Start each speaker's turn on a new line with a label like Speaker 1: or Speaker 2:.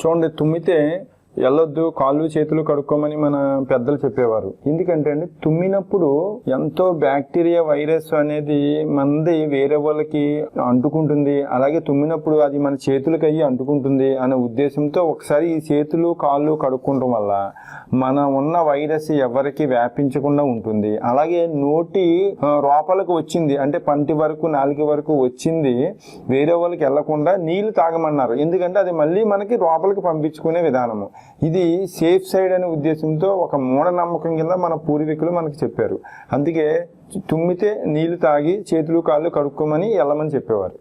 Speaker 1: చూడండి, తుమ్మితే వెళ్ళొద్దు, కాళ్ళు చేతులు కడుక్కోమని మన పెద్దలు చెప్పేవారు. ఎందుకంటే అండి, తుమ్మినప్పుడు ఎంతో బ్యాక్టీరియా వైరస్ అనేది మనది వేరే వాళ్ళకి అంటుకుంటుంది. అలాగే తుమ్మినప్పుడు అది మన చేతులకు అయ్యి అంటుకుంటుంది అనే ఉద్దేశంతో ఒకసారి ఈ చేతులు కాళ్ళు కడుక్కోవడం వల్ల మన ఉన్న వైరస్ ఎవరికి వ్యాపించకుండా ఉంటుంది. అలాగే నోటి లోపలికి వచ్చింది అంటే పంటి వరకు నాలుక వరకు వచ్చింది వేరే వాళ్ళకి వెళ్లకుండా నీళ్లు తాగమన్నారు. ఎందుకంటే అది మళ్ళీ మనకి లోపలికి పంపించుకునే విధానము. ఇది సేఫ్ సైడ్ అనే ఉద్దేశంతో ఒక మూఢనమ్మకం కింద మన పూర్వీకులు మనకి చెప్పారు. అందుకే తుమ్మితే నీళ్లు తాగి చేతులు కాళ్ళు కడుక్కోమని వెళ్ళమని చెప్పేవారు.